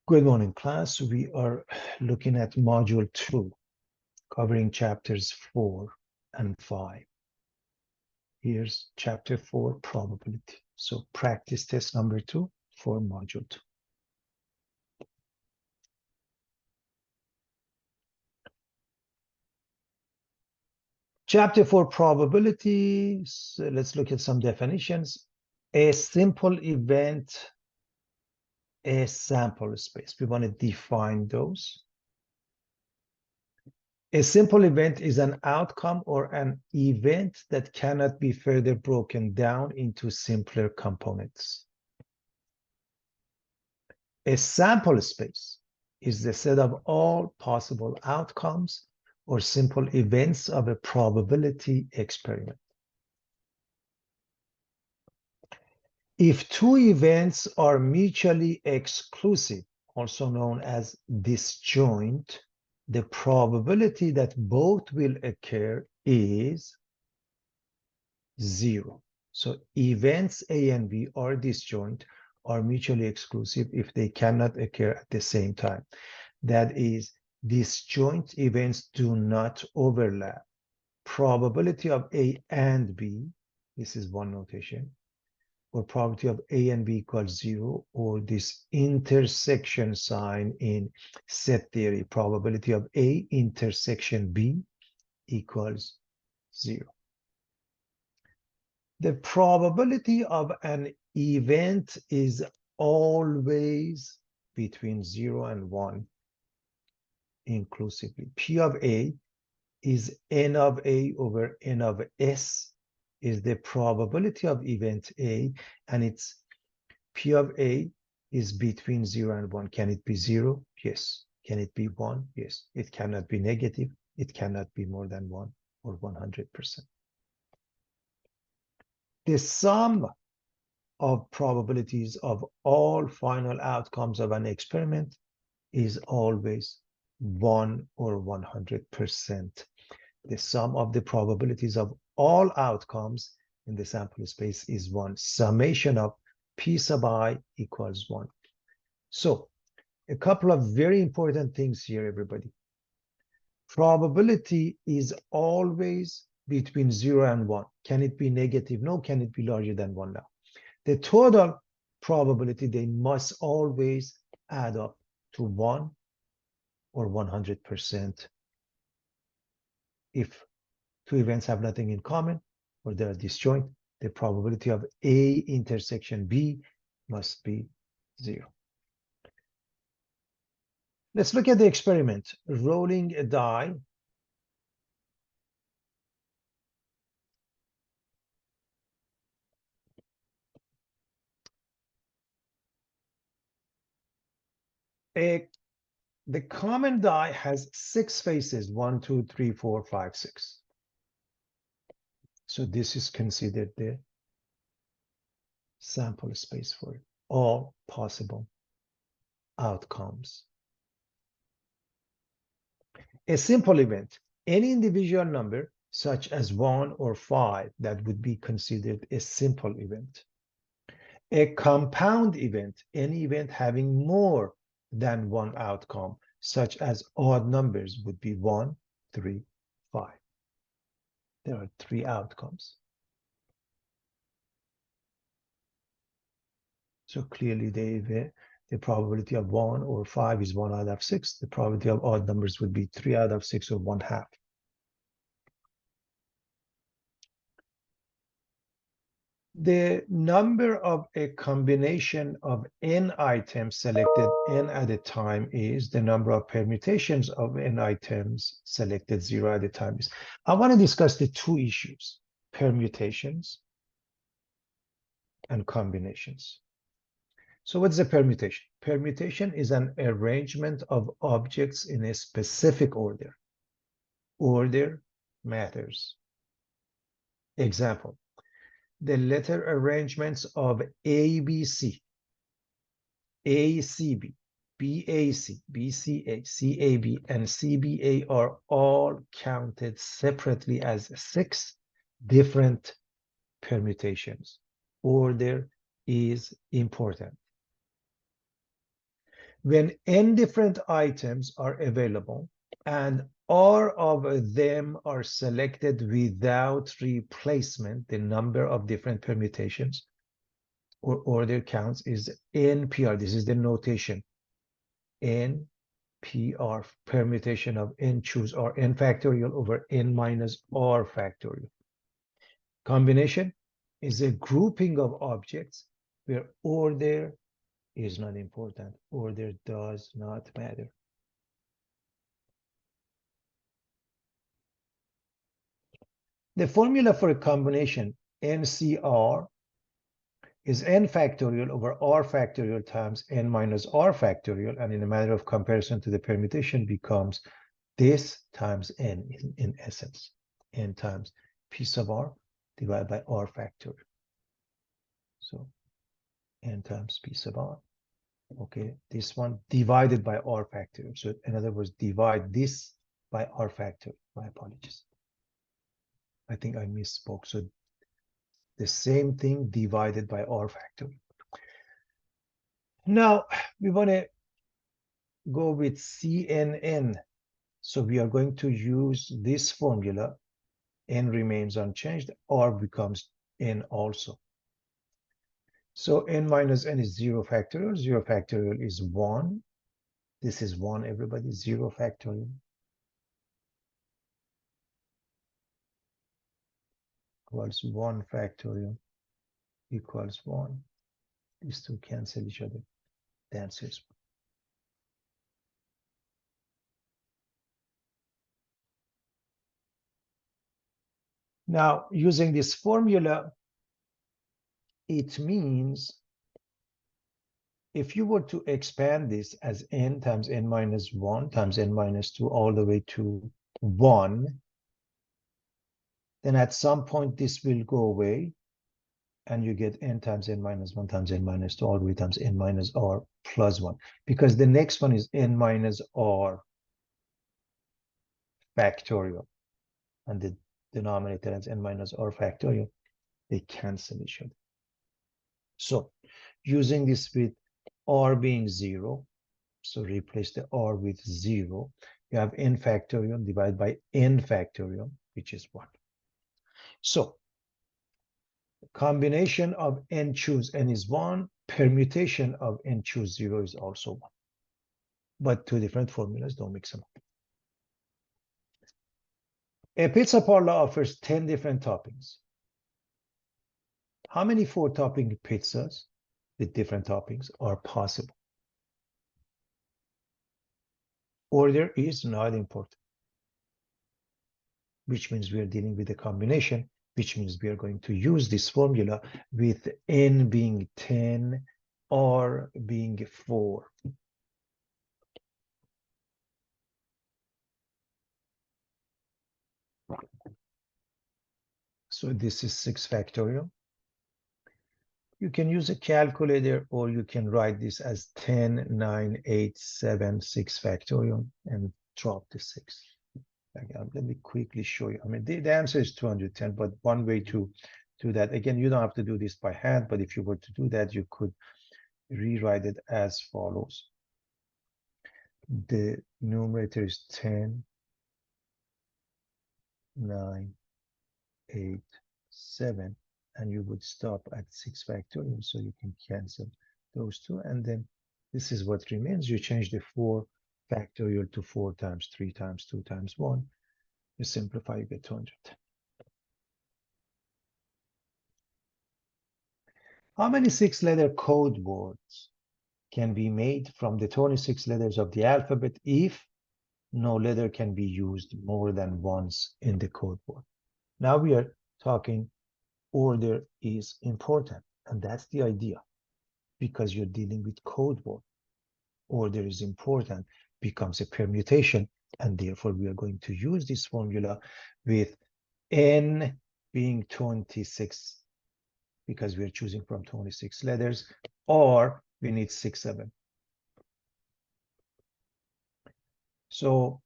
Good morning, class. We are looking at Module 2, covering chapters 4 and 5. Here's chapter 4, probability. So practice test number 2 for Module 2. Chapter 4, probability. So let's look at some definitions. A simple event, a sample space. We want to define those. A simple event is an outcome or an event that cannot be further broken down into simpler components. A sample space is the set of all possible outcomes or simple events of a probability experiment. If two events are mutually exclusive, also known as disjoint, the probability that both will occur is 0. So events A and B are disjoint, are mutually exclusive if they cannot occur at the same time. That is, disjoint events do not overlap. Probability of A and B, this is one notation, or probability of A and B equals 0, or this intersection sign in set theory, probability of A intersection B equals 0. The probability of an event is always between 0 and 1 inclusively. P of A is N of A over N of S is the probability of event A, and it's P of A is between 0 and 1. Can it be 0? Yes. Can it be 1? Yes. It cannot be negative. It cannot be more than 1 or 100%. The sum of probabilities of all final outcomes of an experiment is always 1 or 100%. The sum of the probabilities of all outcomes in the sample space is 1. Summation of P sub I equals 1. So a couple of very important things here, everybody. Probability is always between 0 and 1. Can it be negative? No. Can it be larger than 1? No. The total probability, they must always add up to 1 or 100%. If two events have nothing in common or they are disjoint, the probability of A intersection B must be 0. Let's look at the experiment. Rolling a die. The common die has 6 faces, 1, 2, 3, 4, 5, 6. So this is considered the sample space for all possible outcomes. A simple event, any individual number such as 1 or 5, that would be considered a simple event. A compound event, any event having more than one outcome, such as odd numbers, would be 1, 3, 5. There are 3 outcomes. So clearly the probability of 1 or 5 is 1 out of 6. The probability of odd numbers would be 3 out of 6 or 1/2. The number of a combination of n items selected n at a time is the number of permutations of n items selected 0 at a time is. I want to discuss the 2 issues, permutations and combinations. So what's a permutation? Permutation is an arrangement of objects in a specific order. Order matters. Example, the letter arrangements of ABC, ACB, BAC, BCA, CAB, and CBA are all counted separately as 6 different permutations. Order is important. when n different items are available and r of them are selected without replacement, the number of different permutations or order counts is NPR. This is the notation. NPR, permutation of n choose r n factorial over n minus r factorial. Combination is a grouping of objects where order is not important. Order does not matter. The formula for a combination NCR is n factorial over r factorial times n minus r factorial, and in a matter of comparison to the permutation becomes this times n in essence, n times p sub r divided by r factorial. So n times p sub r, okay, this one divided by r factorial. So in other words, divide this by r factorial. My apologies. I think I misspoke. So the same thing divided by r factorial. Now we want to go with CNN. So we are going to use this formula. N remains unchanged, R becomes N also. So N minus N is 0 factorial. 0 factorial is 1. This is 1, everybody. 0 factorial equals 1 factorial equals 1. These two cancel each other. The answer is 1. Now, using this formula, it means if you were to expand this as n times n minus 1 times n minus 2 all the way to 1, then at some point this will go away and you get n times n minus 1 times n minus 2 all the way times n minus r plus 1, because the next one is n minus r factorial, and the denominator is n minus r factorial. They cancel each other. So using this with r being 0, so replace the r with 0, you have n factorial divided by n factorial, which is 1. So combination of n choose n is 1, permutation of n choose 0 is also 1. But two different formulas, don't mix them up. A pizza parlor offers 10 different toppings. How many 4-topping pizzas with different toppings are possible? Order is not important, which means we are dealing with a combination, which means we are going to use this formula with n being 10, r being 4. So this is 6 factorial. You can use a calculator, or you can write this as 10, 9, 8, 7, 6 factorial and drop the 6. Let me quickly show you. I mean, the answer is 210, but one way to do that, again, you don't have to do this by hand, but if you were to do that, you could rewrite it as follows. The numerator is 10, 9, 8, 7, and you would stop at 6 factorial, so you can cancel those two, and then this is what remains. You change the 4 factorial to 4 times 3 times 2 times 1. You simplify, you get 200. How many 6-letter code words can be made from the 26 letters of the alphabet if no letter can be used more than once in the code word? Now we are talking order is important, and that's the idea, because you're dealing with code word. Order is important, becomes a permutation, and therefore we are going to use this formula with n being 26, because we are choosing from 26 letters, or we need 6, 7. So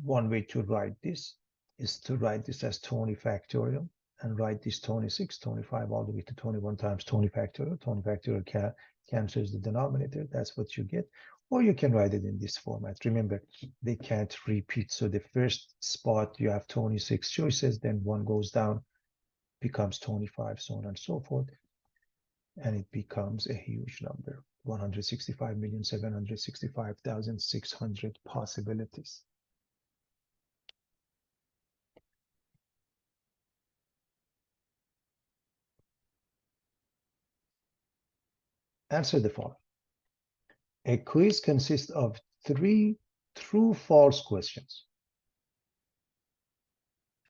one way to write this is to write this as 20 factorial and write this 26, 25 all the way to 21 times 20 factorial. 20 factorial cancels the denominator. That's what you get. Or you can write it in this format. Remember, they can't repeat. So the first spot, you have 26 choices, then one goes down, becomes 25, so on and so forth. And it becomes a huge number, 165,765,600 possibilities. Answer the following. A quiz consists of 3 true-false questions.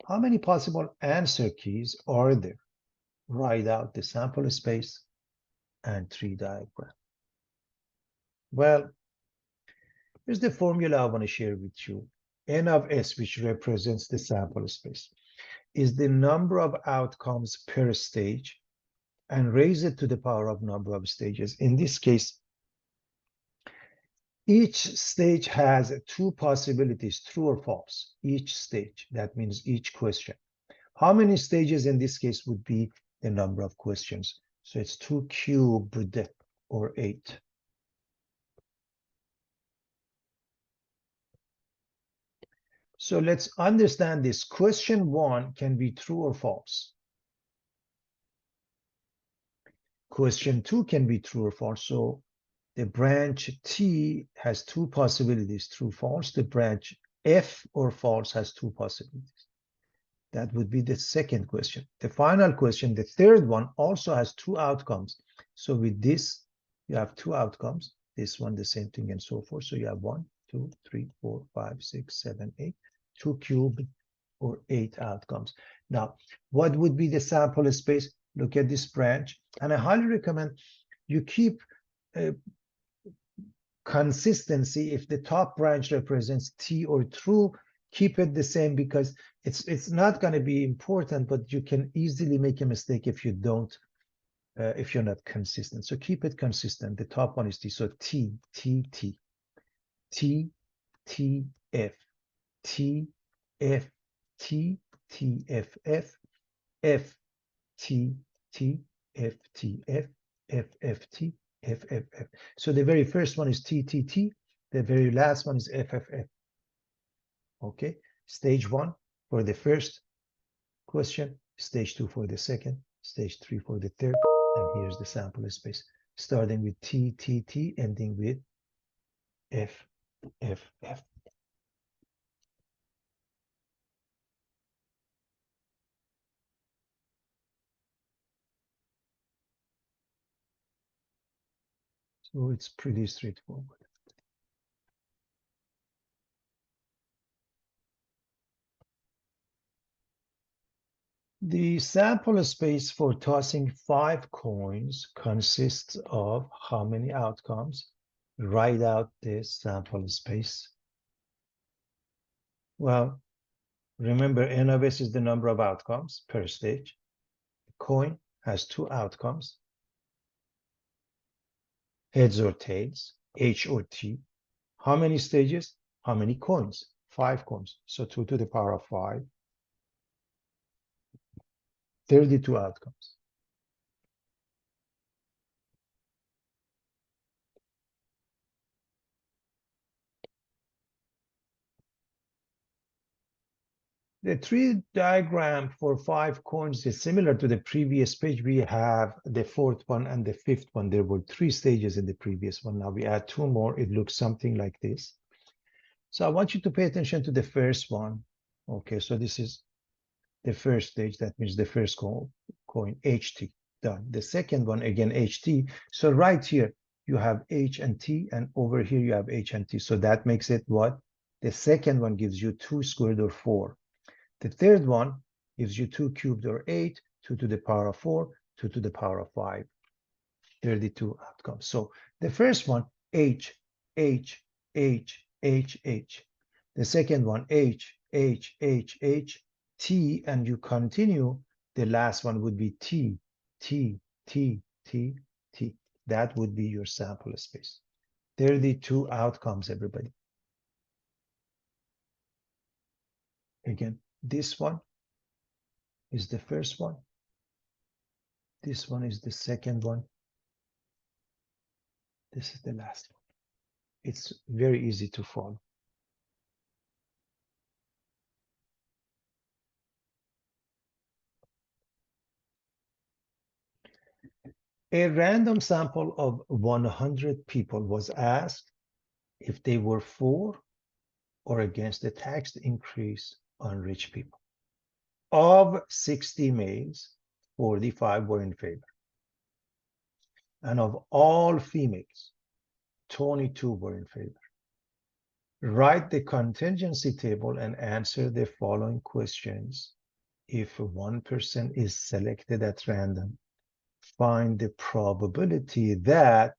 How many possible answer keys are there? Write out the sample space and tree diagram. Well, here's the formula I want to share with you. N of S, which represents the sample space, is the number of outcomes per stage, and raise it to the power of number of stages. In this case, each stage has 2 possibilities, true or false. Each stage, that means each question. How many stages in this case would be the number of questions? So it's 2 cubed or 8. So let's understand this. Question 1 can be true or false. Question 2 can be true or false. So the branch T has 2 possibilities, true, false. The branch F or false has 2 possibilities. That would be the second question. The final question, the third one, also has 2 outcomes. So with this, you have 2 outcomes. This one, the same thing, and so forth. So you have 1, 2, 3, 4, 5, 6, 7, 8, 2 cubed or 8 outcomes. Now, what would be the sample space? Look at this branch. And I highly recommend you keep consistency. If the top branch represents T or true, keep it the same, because it's not going to be important, but you can easily make a mistake if you don't, if you're not consistent. So keep it consistent. The top one is T. So T, T, T, T, T, F, T, F, T, T, F, F, F, T, T, F, T, F, F, F, T, F, F, F. So the very first one is T, T, T. The very last one is F, F, F. Okay, stage 1 for the first question, stage 2 for the second, stage 3 for the third, and here's the sample space, starting with T, T, T, ending with F, F, F. So it's pretty straightforward. The sample space for tossing 5 coins consists of how many outcomes? Write out this sample space. Well, remember, N of S is the number of outcomes per stage. The coin has 2 outcomes, heads or tails, H or T. How many stages? How many coins? 5 coins. So 2 to the power of 5, 32 outcomes. The tree diagram for 5 coins is similar to the previous page. We have the 4th one and the 5th one. There were 3 stages in the previous one. Now we add 2 more. It looks something like this. So I want you to pay attention to the first one. Okay, so this is the first stage. That means the first coin, HT, done. The second one, again, HT. So right here, you have H and T, and over here you have H and T. So that makes it what? The second one gives you 2 squared or 4. The third one gives you 2 cubed or 8, 2 to the power of 4, 2 to the power of 5, 32 outcomes. So the first one, H, H, H, H, H. The second one, H, H, H, H, T, and you continue. The last one would be T, T, T, T, T. That would be your sample space. 32 outcomes, everybody. Again, this one is the first one. This one is the second one. This is the last one. It's very easy to follow. A random sample of 100 people was asked if they were for or against the tax increase on rich people. Of 60 males, 45 were in favor. And of all females, 22 were in favor. Write the contingency table and answer the following questions. If one person is selected at random, find the probability that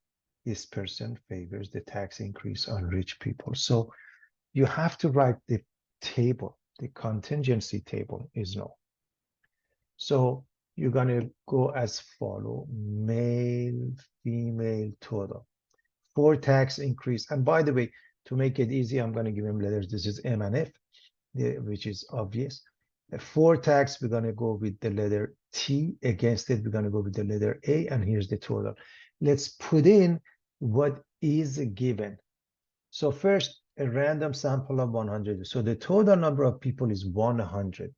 this person favors the tax increase on rich people. So you have to write the table. The contingency table is known. So you're going to go as follow: male, female, total. For tax increase. And by the way, to make it easy, I'm going to give him letters. This is M and F, which is obvious. For tax, we're going to go with the letter T. Against it, we're going to go with the letter A. And here's the total. Let's put in what is given. So first, a random sample of 100. So the total number of people is 100.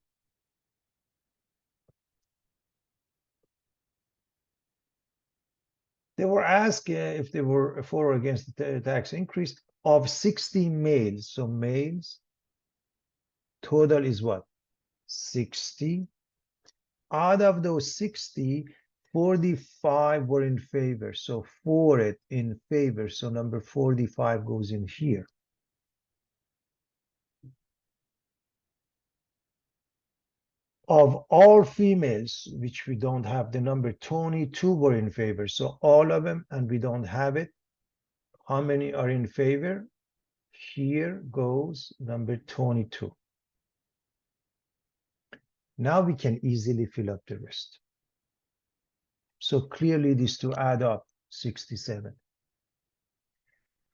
They were asked if they were for or against the tax increase of 60 males. So males, total is what? 60. Out of those 60, 45 were in favor. So for it, in favor. So number 45 goes in here. Of all females, which we don't have the number, 22 were in favor. So all of them, and we don't have it. How many are in favor? Here goes number 22. Now we can easily fill up the rest. So clearly these two add up, 67.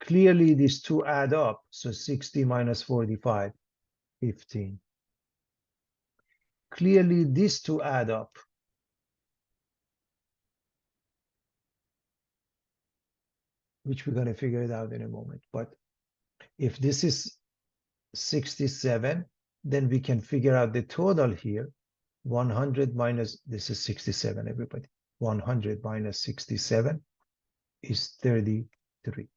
Clearly these two add up, so 60 minus 45, 15. Clearly these two add up. Which we're going to figure it out in a moment. But if this is 67, then we can figure out the total here. 100 minus, this is 67, everybody. 100 minus 67 is 33.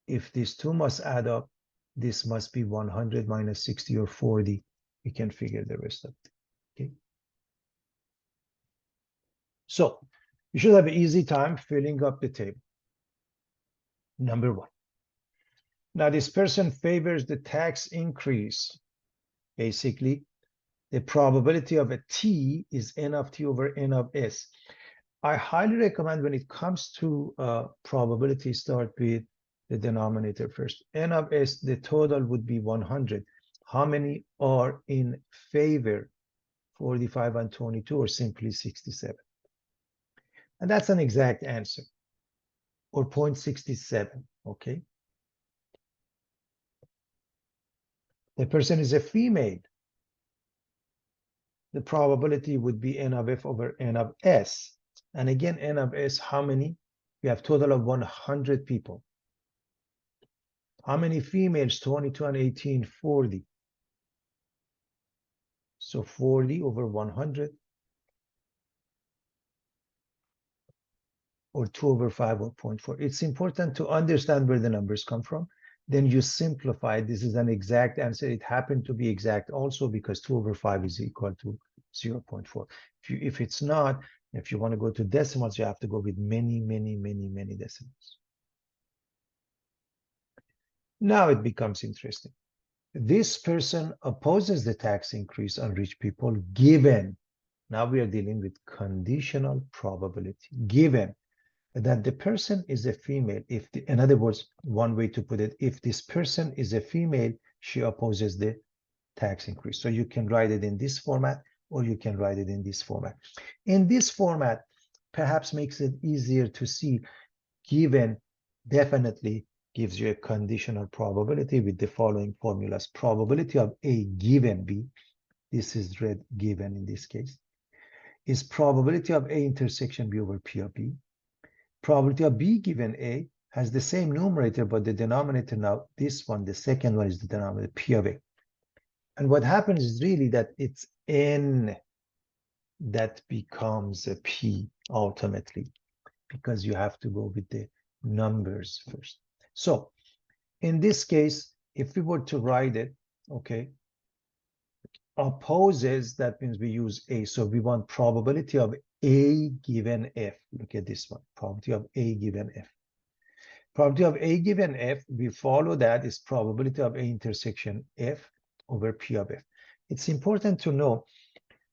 If these two must add up, this must be 100 minus 60 or 40. We can figure the rest of it. Okay. So you should have an easy time filling up the table. Number one. Now this person favors the tax increase. Basically, the probability of a T is N of T over N of S. I highly recommend when it comes to probability, start with the denominator first. N of S, the total would be 100. How many are in favor? 45 and 22, or simply 67. And that's an exact answer, or 0.67, okay? The person is a female. The probability would be N of F over N of S. And again, N of S, how many? We have total of 100 people. How many females? 22 and 18, 40. So 40 over 100, or 2 over 5, or 0.4. It's important to understand where the numbers come from. Then you simplify. This is an exact answer. It happened to be exact also because 2 over 5 is equal to 0.4. If it's not, if you want to go to decimals, you have to go with many, many, many, many decimals. Now it becomes interesting. This person opposes the tax increase on rich people given, now we are dealing with conditional probability, given that the person is a female. If in other words, one way to put it, if this person is a female, she opposes the tax increase. So you can write it in this format, or you can write it in this format. In this format, perhaps makes it easier to see. Given definitely gives you a conditional probability with the following formulas. Probability of A given B. this is red given in this case, is probability of A intersection B over P of B. Probability of B given A has the same numerator, but the denominator now, this one, the second one is the denominator, P of A. And what happens is really that it's N that becomes a P ultimately, because you have to go with the numbers first. So in this case, if we were to write it, okay, opposes, that means we use A. So we want probability of A given F. Look at this one, probability of A given F. Probability of A given F, we follow that is probability of A intersection F over P of F. It's important to know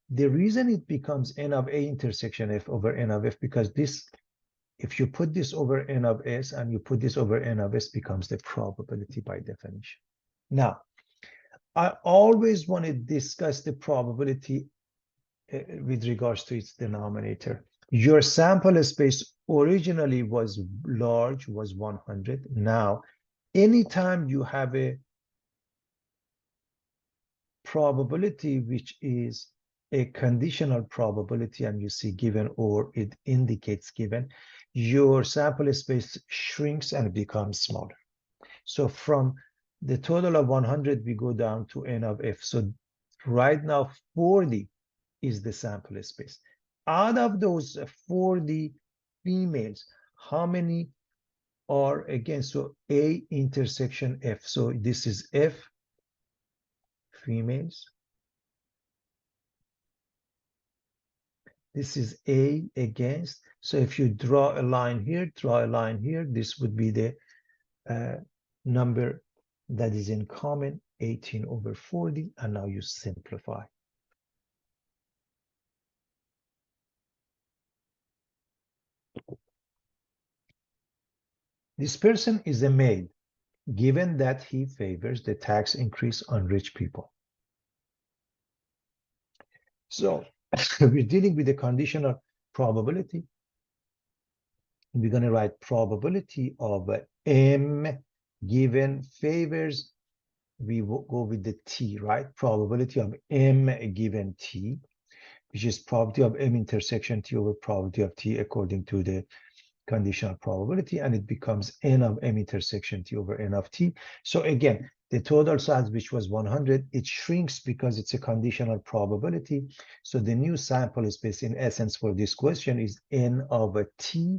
the reason it becomes N of A intersection F over N of F, because this, if you put this over N of S and you put this over N of S, becomes the probability by definition. Now, I always want to discuss the probability with regards to its denominator. Your sample space originally was large, was 100. Now, anytime you have a probability which is a conditional probability and you see given or it indicates given, your sample space shrinks and becomes smaller. So from the total of 100, we go down to N of F. So right now, 40 is the sample space. Out of those 40 females, how many are, again, so A intersection F. So this is F females. This is A against. So if you draw a line here, draw a line here, this would be the number that is in common, 18 over 40, and now you simplify. This person is a male, given that he favors the tax increase on rich people. So we're dealing with a conditional probability. We're going to write probability of M given favors, we will go with the T, right? Probability of M given T, which is probability of M intersection T over probability of T according to the conditional probability, and it becomes N of M intersection T over N of T. So again, the total size, which was 100, it shrinks because it's a conditional probability. So the new sample space in essence for this question is N over T,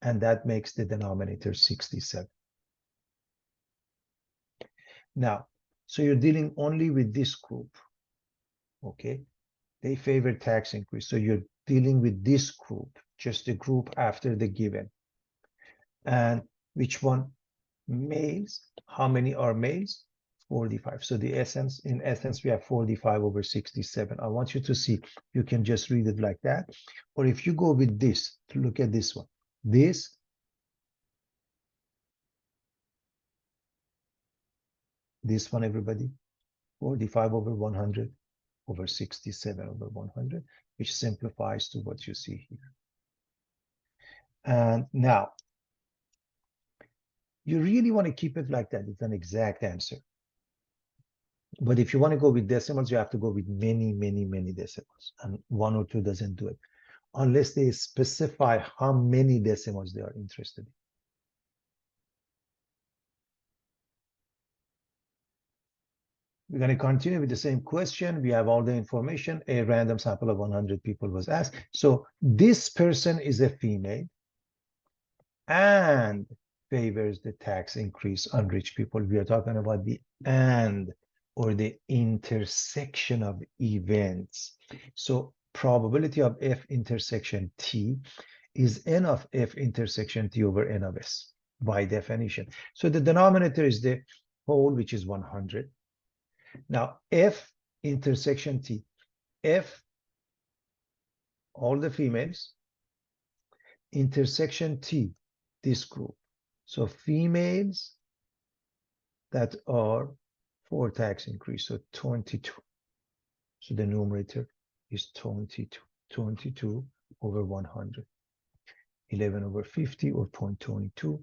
and that makes the denominator 67. Now, so you're dealing only with this group, okay? They favor tax increase. So you're dealing with this group, just the group after the given. And which one? Males. How many are males? 45. So the essence, in essence, we have 45 over 67. I want you to see, you can just read it like that. Or if you go with this, to look at this one. This one, everybody, 45 over 100 over 67 over 100, which simplifies to what you see here. And now, you really want to keep it like that. It's an exact answer. But if you want to go with decimals, you have to go with many, many, many decimals. And 1 or 2 doesn't do it, unless they specify how many decimals they are interested in. We're going to continue with the same question. We have all the information. A random sample of 100 people was asked. So this person is a female and favors the tax increase on rich people. We are talking about the and, or the intersection of events. So probability of F intersection T is N of F intersection T over N of S by definition. So the denominator is the whole, which is 100. Now, F intersection T, F, all the females, intersection T, this group. So females that are for tax increase, so 22. So the numerator is 22, 22 over 100, 11 over 50 or 0.22.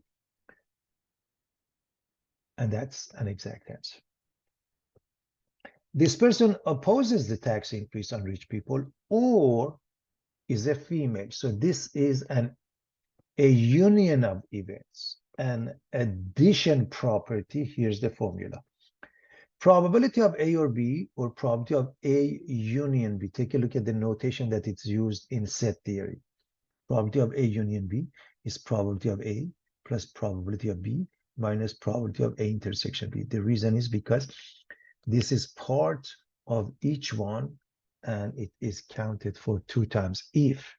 And that's an exact answer. This person opposes the tax increase on rich people or is a female. So this is a union of events. An addition property, here's the formula. Probability of A or B or probability of A union B. Take a look at the notation that it's used in set theory. Probability of A union B is probability of A plus probability of B minus probability of A intersection B. The reason is because this is part of each one and it is counted for 2 times if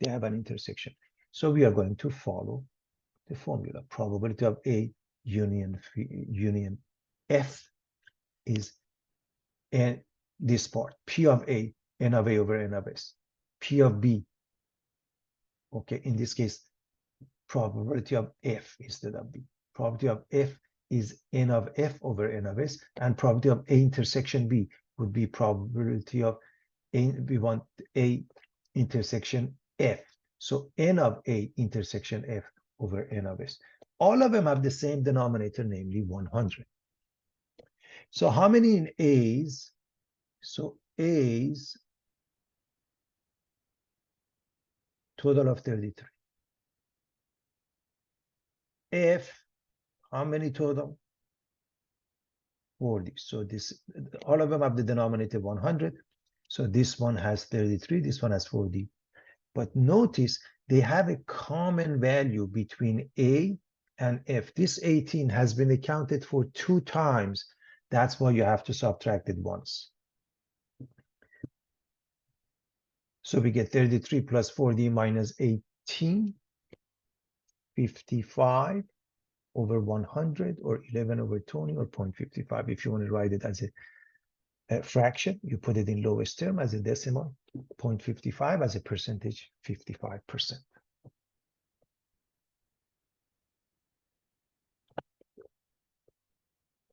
they have an intersection. So we are going to follow the formula. Probability of A union F is this part, P of A, N of A over N of S. P of B, okay, in this case, probability of F instead of B. Probability of F is N of F over N of S, and probability of A intersection B would be probability of A, we want A intersection F. So N of A intersection F over N of S. All of them have the same denominator, namely 100. So how many in A's? So A's, total of 33. F, how many total? 40. So this, all of them have the denominator 100. So this one has 33, this one has 40. But notice they have a common value between A and F. This 18 has been accounted for 2 times. That's why you have to subtract it once. So we get 33 plus 40 minus 18, 55 over 100 or 11 over 20 or 0.55. If you want to write it as a fraction, you put it in lowest term as a decimal, 0.55 as a percentage, 55%.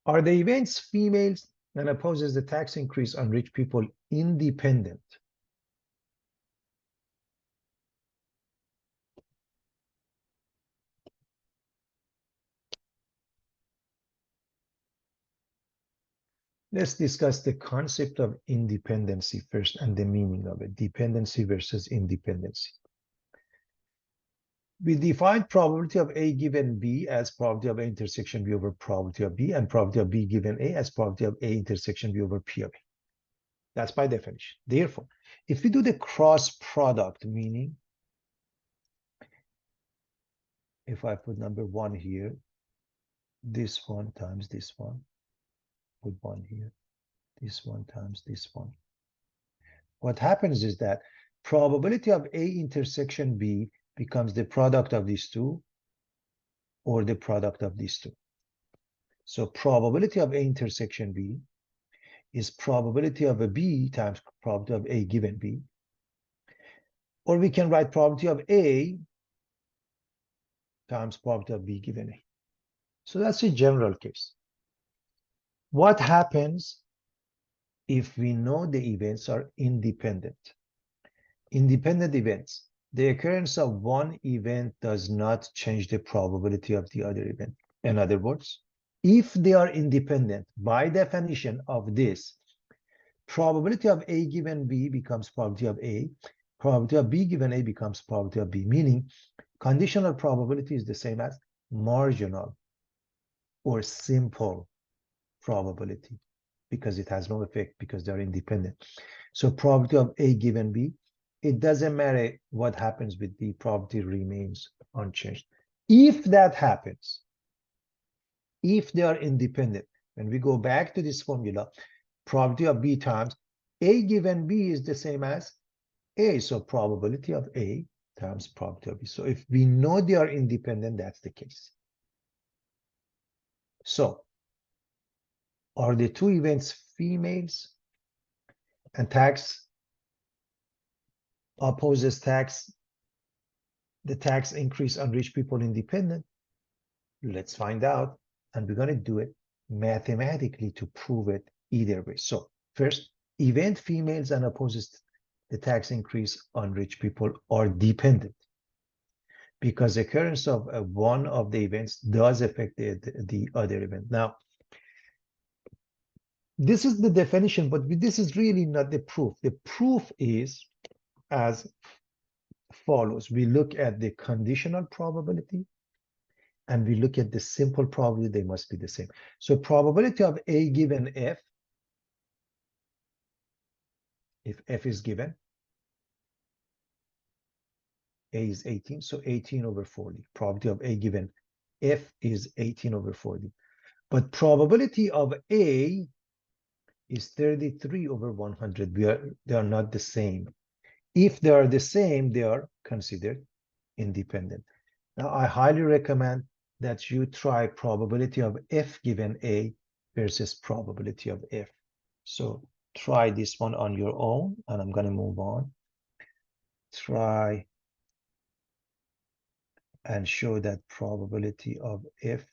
Are the events females and opposes the tax increase on rich people independent? Let's discuss the concept of independency first and the meaning of it. Dependency versus independency. We define probability of A given B as probability of A intersection B over probability of B, and probability of B given A as probability of A intersection B over P of A. That's by definition. Therefore, if we do the cross product, meaning if I put number 1 here, this one times this one, put 1 here, this one times this one. What happens is that probability of A intersection B becomes the product of these two or the product of these two. So probability of A intersection B is probability of a B times probability of A given B. Or we can write probability of A times probability of B given A. So that's a general case. What happens if we know the events are independent? Independent events. The occurrence of one event does not change the probability of the other event. In other words, if they are independent, by definition of this, probability of A given B becomes probability of A, probability of B given A becomes probability of B, meaning conditional probability is the same as marginal or simple probability because it has no effect because they're independent. So probability of A given B, it doesn't matter what happens with B, probability remains unchanged. If that happens, if they are independent, when we go back to this formula, probability of B times A given B is the same as A. So probability of A times probability of B. So if we know they are independent, that's the case. So are the two events females and tax opposes tax, the tax increase on rich people independent? Let's find out. And we're going to do it mathematically to prove it either way. So first, event females and opposes the tax increase on rich people are dependent because the occurrence of one of the events does affect the other event. Now, This is the definition, but this is really not the proof. The proof is as follows. We look at the conditional probability and we look at the simple probability, they must be the same. So probability of A given F, if F is given, A is 18, so 18 over 40. Probability of A given F is 18 over 40. But probability of A is 33 over 100. They are not the same. If they are the same, they are considered independent. Now, I highly recommend that you try probability of F given A versus probability of F. So try this one on your own, and I'm going to move on. Try and show that probability of F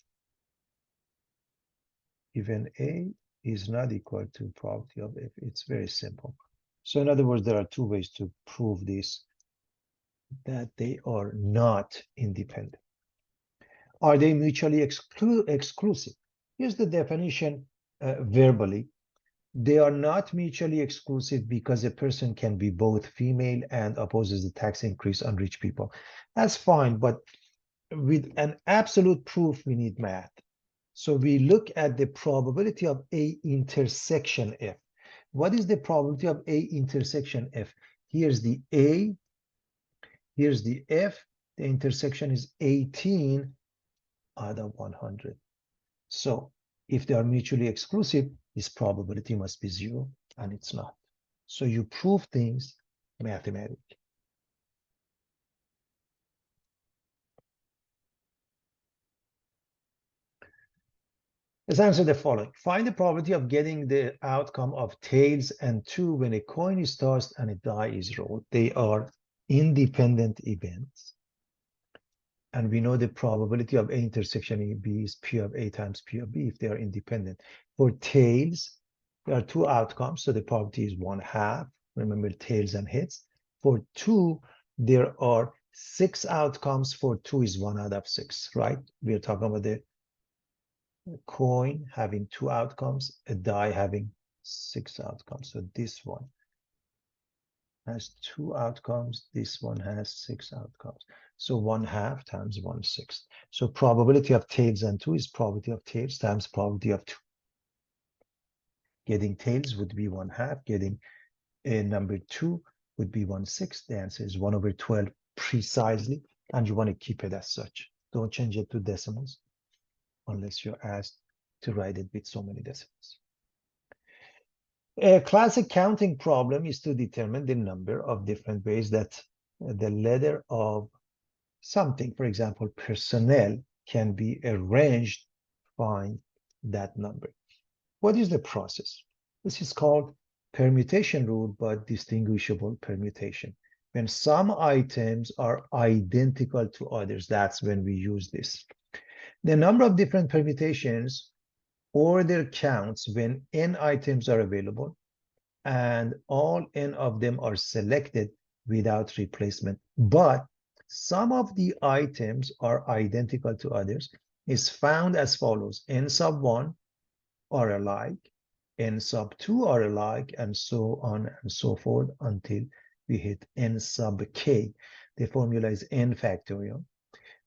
given A is not equal to probability of F. It's very simple. So in other words, there are two ways to prove this, that they are not independent. Are they mutually exclusive? Here's the definition verbally. They are not mutually exclusive because a person can be both female and opposes the tax increase on rich people. That's fine, but with an absolute proof, we need math. So we look at the probability of A intersection F. What is the probability of A intersection F? Here's the A, here's the F. The intersection is 18 out of 100. So if they are mutually exclusive, this probability must be 0, and it's not. So you prove things mathematically. Let's answer the following. Find the probability of getting the outcome of tails and 2 when a coin is tossed and a die is rolled. They are independent events. And we know the probability of A intersection B is P of A times P of B if they are independent. For tails, there are 2 outcomes, so the probability is 1/2. Remember tails and heads. For 2, there are 6 outcomes. For 2 is 1 out of 6, right? We are talking about the coin having 2 outcomes, a die having 6 outcomes. So this one has 2 outcomes, this one has 6 outcomes. So 1/2 times 1/6. So probability of tails and 2 is probability of tails times probability of 2. Getting tails would be 1/2, getting a number 2 would be 1/6. The answer is 1/12 precisely, and you want to keep it as such. Don't change it to decimals unless you're asked to write it with so many decimals. A classic counting problem is to determine the number of different ways that the letter of something, for example, personnel, can be arranged to find that number. What is the process? This is called permutation rule, but distinguishable permutation. When some items are identical to others, that's when we use this. The number of different permutations or their counts when n items are available and all n of them are selected without replacement, but some of the items are identical to others, is found as follows: n sub 1 are alike, n sub 2 are alike, and so on and so forth until we hit n sub k. The formula is n factorial,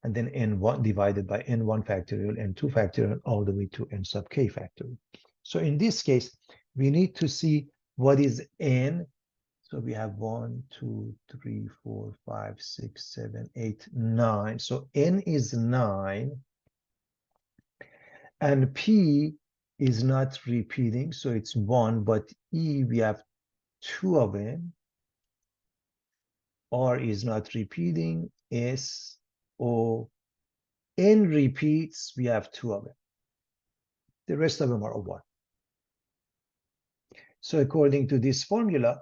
and then n1 divided by n1 factorial, n2 factorial, all the way to n sub k factorial. So in this case, we need to see what is n. So we have 1, 2, 3, 4, 5, 6, 7, 8, 9. So n is 9. And p is not repeating, so it's 1, but e, we have 2 of them. R is not repeating, S, O, N repeats, we have 2 of them. The rest of them are 1. So according to this formula,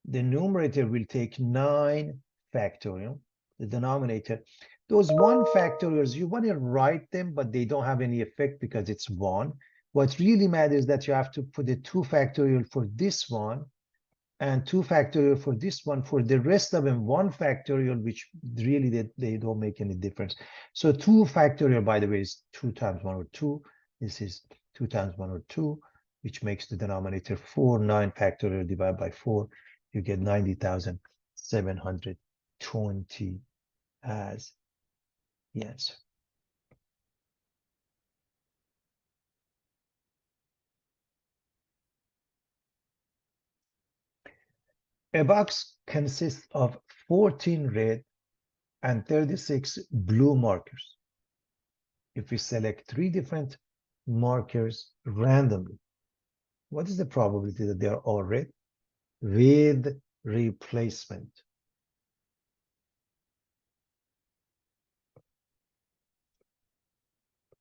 the numerator will take 9 factorial, the denominator. Those 1 factorials, you want to write them, but they don't have any effect because it's 1. What really matters is that you have to put the 2 factorial for this one and 2 factorial for this one. For the rest of them, 1 factorial, which really they don't make any difference. So 2 factorial, by the way, is 2 times 1 or 2. This is 2 times 1 or 2. which makes the denominator 4. 9 factorial divided by 4, you get 90,720 as the answer. A box consists of 14 red and 36 blue markers. If we select 3 different markers randomly, what is the probability that they are all red with replacement?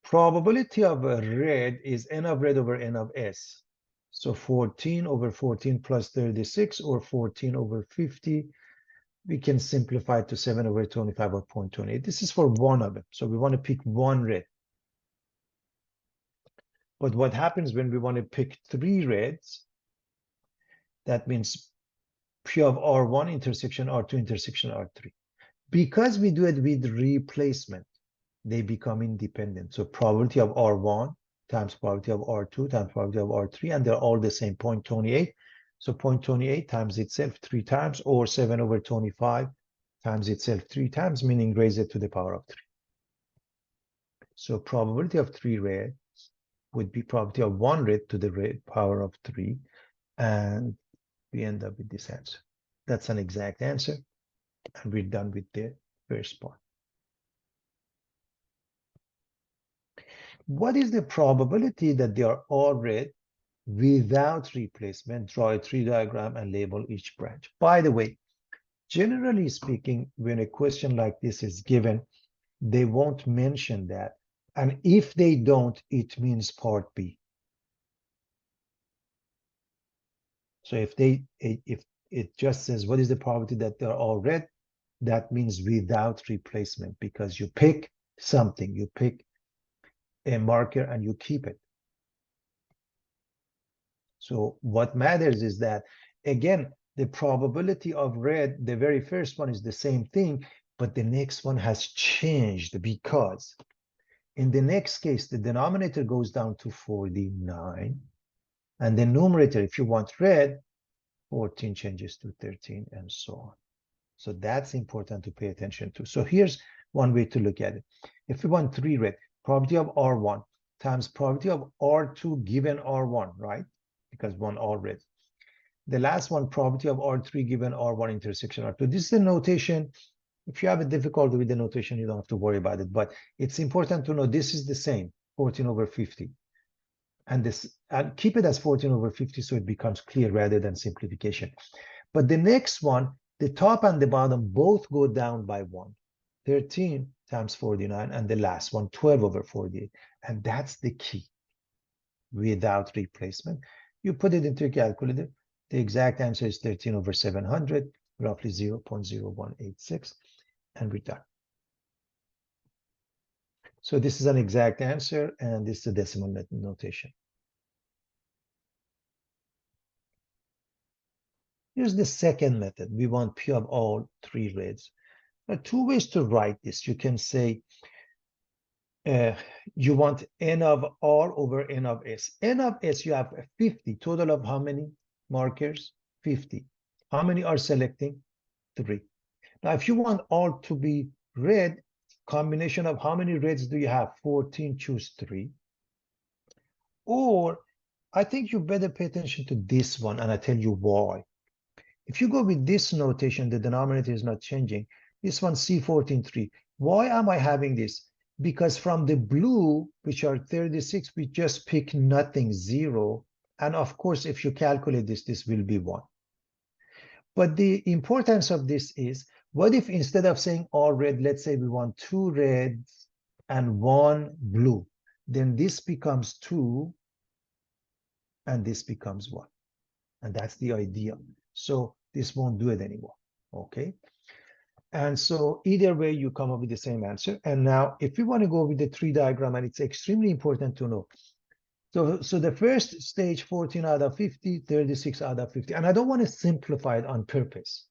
Probability of a red is n of red over n of s. So 14 over 14 plus 36, or 14 over 50. We can simplify it to 7 over 25 or 0.28. This is for one of them. So we want to pick one red. But what happens when we want to pick 3 reds? That means P of R1 intersection R2 intersection R3. Because we do it with replacement, they become independent. So probability of R1 times probability of R2 times probability of R3, and they're all the same, 0.28. So 0.28 times itself 3 times, or 7 over 25 times itself 3 times, meaning raise it to the power of 3. So probability of 3 reds would be probability of 1 red to the power of 3, and we end up with this answer. That's an exact answer, and we're done with the first part. What is the probability that they are all red without replacement? Draw a tree diagram and label each branch. By the way, generally speaking, when a question like this is given, they won't mention that. And if they don't, it means part B. So if it just says, what is the probability that they're all red? That means without replacement, because you pick something, you pick a marker and you keep it. So what matters is that, again, the probability of red, the very first one is the same thing, but the next one has changed, because in the next case, the denominator goes down to 49, and the numerator, if you want red, 14 changes to 13, and so on. So that's important to pay attention to. So here's one way to look at it. If we want 3 red, probability of R1 times probability of R2 given R1, right? Because 1 all red. The last one, probability of R3 given R1 intersection R2. This is the notation. If you have a difficulty with the notation, you don't have to worry about it. But it's important to know this is the same, 14 over 50. And this, and keep it as 14 over 50 so it becomes clear rather than simplification. But the next one, the top and the bottom both go down by 1. 13 times 49, and the last one, 12 over 48. And that's the key. Without replacement, you put it into a calculator. The exact answer is 13 over 700, roughly 0.0186, and we're done. So this is an exact answer, and this is a decimal notation. Here's the second method. We want P of all 3 reds. There are 2 ways to write this. You can say you want n of R over n of S. N of S, you have 50. Total of how many markers? 50. How many are selecting? 3. Now, if you want all to be red, combination of how many reds do you have? 14, choose 3. Or I think you better pay attention to this one, and I tell you why. If you go with this notation, the denominator is not changing. This one, C14, 3. Why am I having this? Because from the blue, which are 36, we just pick nothing, 0. And of course, if you calculate this, this will be 1. But the importance of this is, what if instead of saying all red, let's say we want 2 reds and 1 blue, then this becomes 2 and this becomes 1. And that's the idea. So this won't do it anymore, okay? And so either way, you come up with the same answer. And now if we want to go with the tree diagram, and it's extremely important to know. So the first stage, 14 out of 50, 36 out of 50. And I don't want to simplify it on purpose.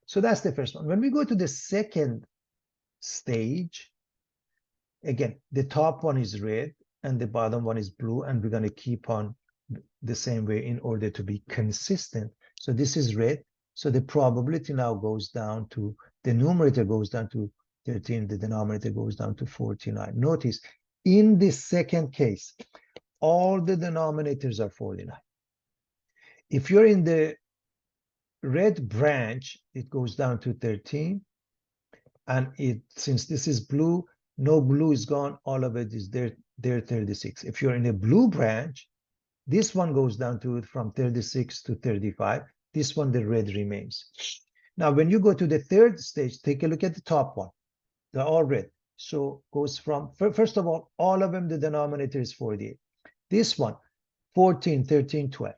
So that's the first one. When we go to the second stage, again, the top one is red, and the bottom one is blue, and we're going to keep on the same way in order to be consistent. So this is red. So the probability now goes down to, the numerator goes down to 13, the denominator goes down to 49. Notice in this second case, all the denominators are 49. If you're in the red branch, it goes down to 13. And since this is blue, no blue is gone, all of it is there 36. If you're in a blue branch, this one goes down to from 36 to 35. This one, the red remains. Now, when you go to the third stage, take a look at the top one. They're all red. So goes from, first of all of them, the denominator is 48. This one, 14, 13, 12.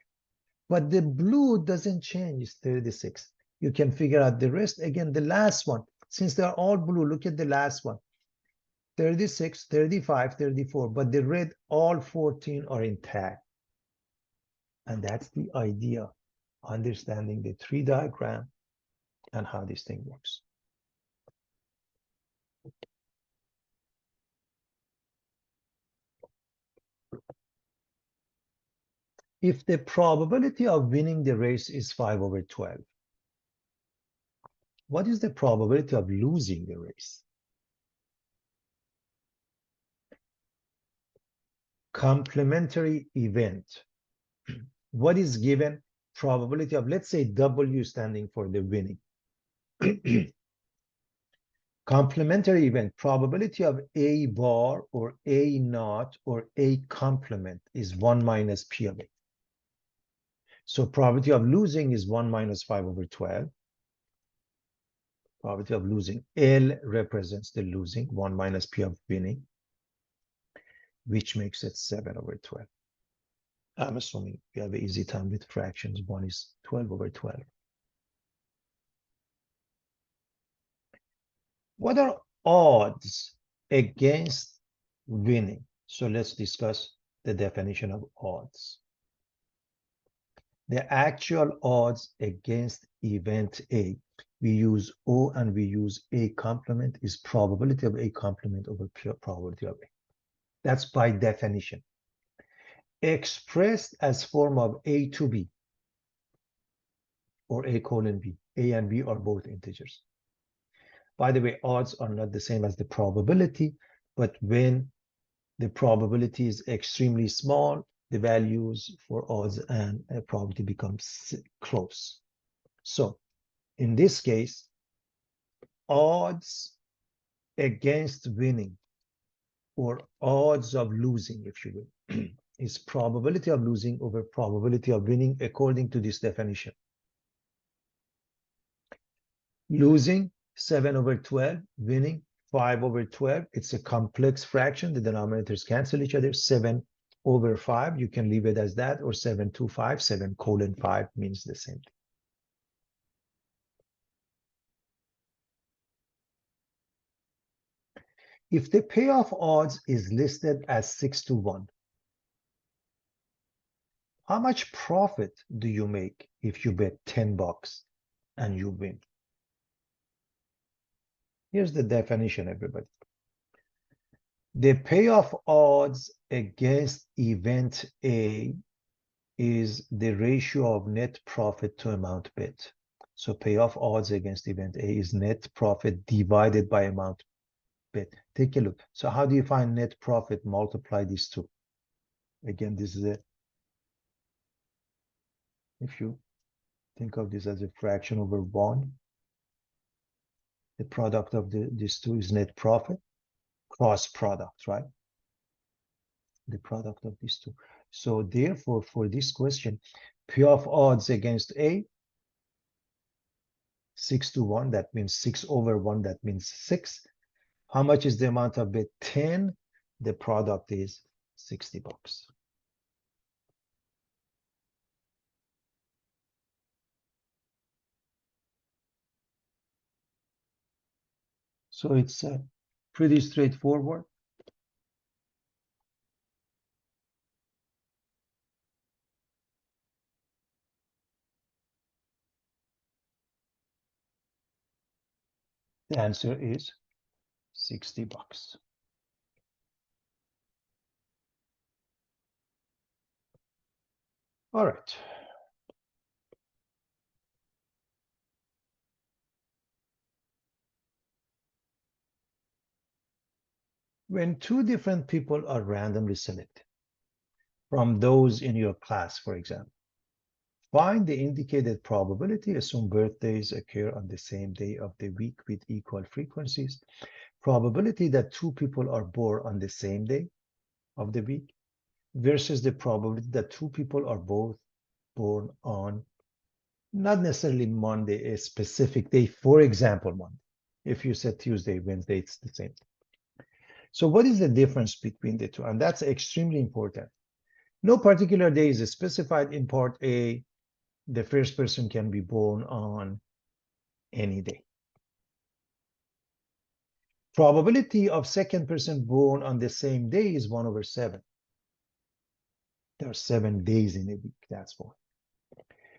But the blue doesn't change, it's 36. You can figure out the rest. Again, the last one, since they're all blue, look at the last one. 36, 35, 34. But the red, all 14 are intact. And that's the idea, understanding the tree diagram and how this thing works. If the probability of winning the race is 5/12, what is the probability of losing the race? Complementary event. What is given? Probability of, let's say, W standing for the winning. Complementary event, probability of A bar or A naught or A complement is 1 minus P of A. So probability of losing is 1 minus 5/12. Probability of losing, L represents the losing, 1 minus P of winning, which makes it 7/12. I'm assuming we have an easy time with fractions. 1 is 12/12. What are odds against winning? So let's discuss the definition of odds. The actual odds against event A. We use O and we use A complement is probability of A complement over probability of A. That's by definition. Expressed as form of A to B or A colon B. A and B are both integers. By the way, odds are not the same as the probability, but when the probability is extremely small, the values for odds and probability becomes close. So in this case, odds against winning or odds of losing, if you will, is probability of losing over probability of winning according to this definition. Losing 7/12, winning 5/12. It's a complex fraction. The denominators cancel each other. 7/5, you can leave it as that, or 7/5, 7:5 means the same thing. If the payoff odds is listed as 6-1, how much profit do you make if you bet $10 and you win? Here's the definition, everybody. The payoff odds against event A is the ratio of net profit to amount bet. So payoff odds against event A is net profit divided by amount bet. Take a look. So how do you find net profit? Multiply these two. Again, this is if you think of this as a fraction over 1, the product of these two is net profit, cross product, right? The product of these two. So therefore, for this question, payoff odds against A, 6-1, that means 6/1, that means 6. How much is the amount of bet? 10. The product is $60. So it's pretty straightforward. The answer is $60. All right. When two different people are randomly selected from those in your class, for example, find the indicated probability. Assume birthdays occur on the same day of the week with equal frequencies. Probability that two people are born on the same day of the week versus the probability that two people are both born on not necessarily Monday, a specific day, for example, Monday. If you said Tuesday, Wednesday, it's the same. So what is the difference between the two? And that's extremely important. No particular day is specified in part A. The first person can be born on any day. Probability of second person born on the same day is 1/7. There are 7 days in a week, that's why.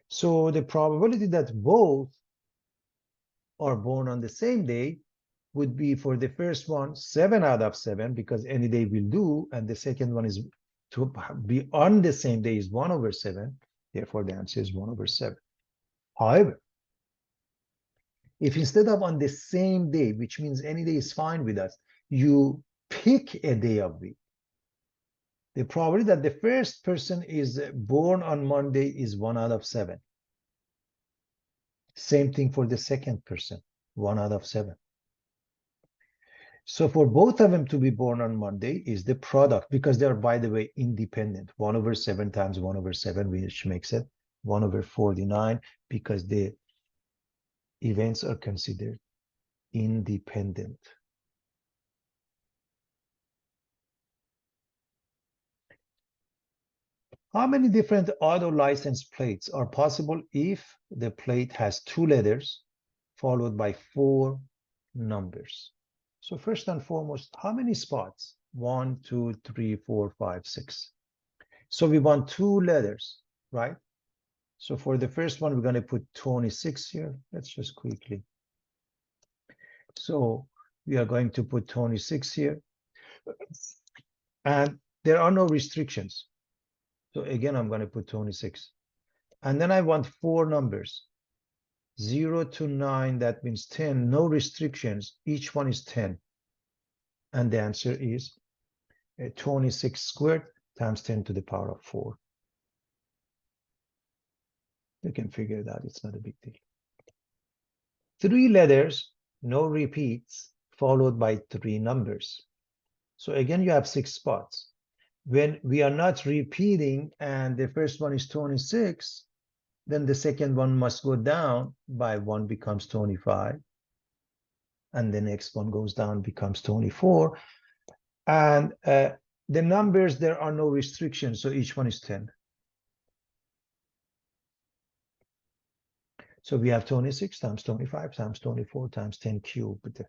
So the probability that both are born on the same day would be, for the first one, 7/7, because any day will do, and the second one is to be on the same day is 1/7. Therefore, the answer is 1/7. However, if instead of on the same day, which means any day is fine with us, you pick a day of week, the probability that the first person is born on Monday is 1/7. Same thing for the second person, 1/7. So for both of them to be born on Monday is the product, because they're, by the way, independent. 1/7 times 1/7, which makes it 1/49, because the events are considered independent. How many different auto license plates are possible if the plate has 2 letters followed by 4 numbers? So first and foremost, how many spots? 1, 2, 3, 4, 5, 6. So we want 2 letters, right? So for the first one, we're going to put 26 here. Let's just quickly. So we are going to put 26 here. And there are no restrictions. So again, I'm going to put 26. And then I want 4 numbers. 0 to 9, that means 10. No restrictions. Each one is 10. And the answer is 26 squared times 10 to the power of 4. You can figure it out. It's not a big deal. 3 letters, no repeats, followed by 3 numbers. So again, you have 6 spots. When we are not repeating and the first one is 26, then the second one must go down by 1, becomes 25. And the next one goes down, becomes 24. And the numbers, there are no restrictions, so each one is 10. So we have 26 times 25 times 24 times 10 cubed.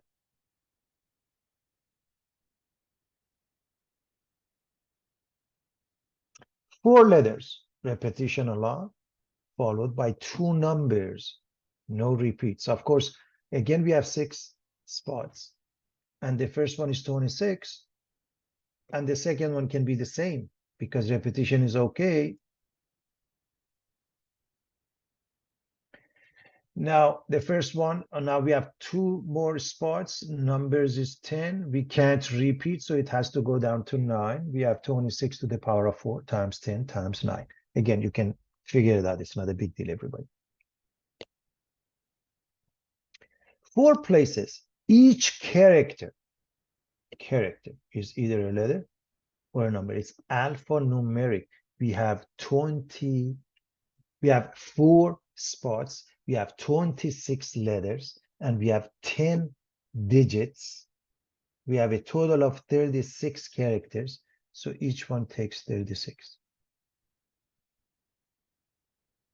4 letters, repetition allowed, followed by 2 numbers, no repeats. Of course, again, we have 6 spots, and the first one is 26, and the second one can be the same because repetition is okay. Now, the first one, now we have 2 more spots. Numbers is 10. We can't repeat, so it has to go down to 9. We have 26 to the power of 4 times 10 times 9. Again, you can figure it out. It's not a big deal, everybody. 4 places. Each character is either a letter or a number. It's alphanumeric. We have 20. We have 4 spots. We have 26 letters, and we have 10 digits. We have a total of 36 characters. So each one takes 36,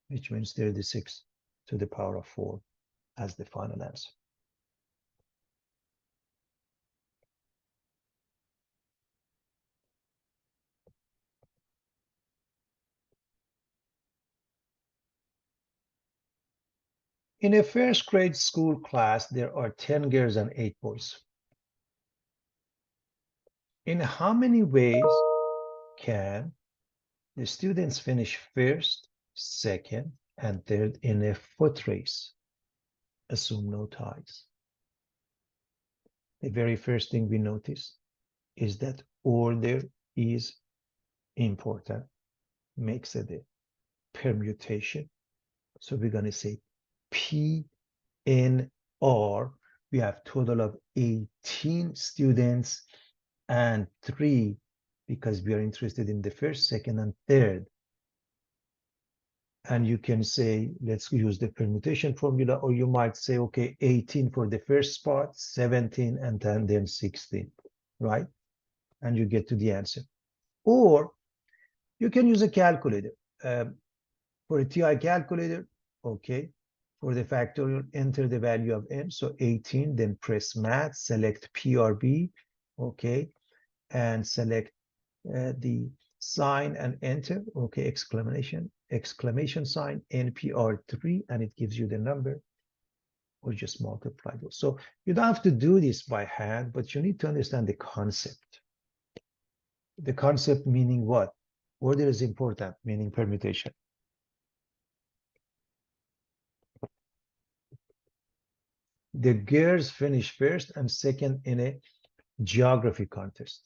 which means 36 to the power of 4 as the final answer. In a first grade school class, there are 10 girls and 8 boys. In how many ways can The students finish first, second, and third in a foot race. Assume no ties. The very first thing we notice is that order is important, makes it a permutation. So we're going to say P in R. We have total of 18 students and 3 because we are interested in the first, second, and third. And you can say, let's use the permutation formula, or you might say, okay, 18 for the first spot, 17, and then 16, right? And you get to the answer. Or you can use a calculator. For a TI calculator, okay, for the factorial, enter the value of n, so 18, then press math, select PRB, okay, and select the sign and enter, okay, exclamation sign, NPR3, and it gives you the number, or just multiply those. So you don't have to do this by hand, but you need to understand the concept. The concept meaning what? Order is important, meaning permutation. The girls finish first and second in a geography contest.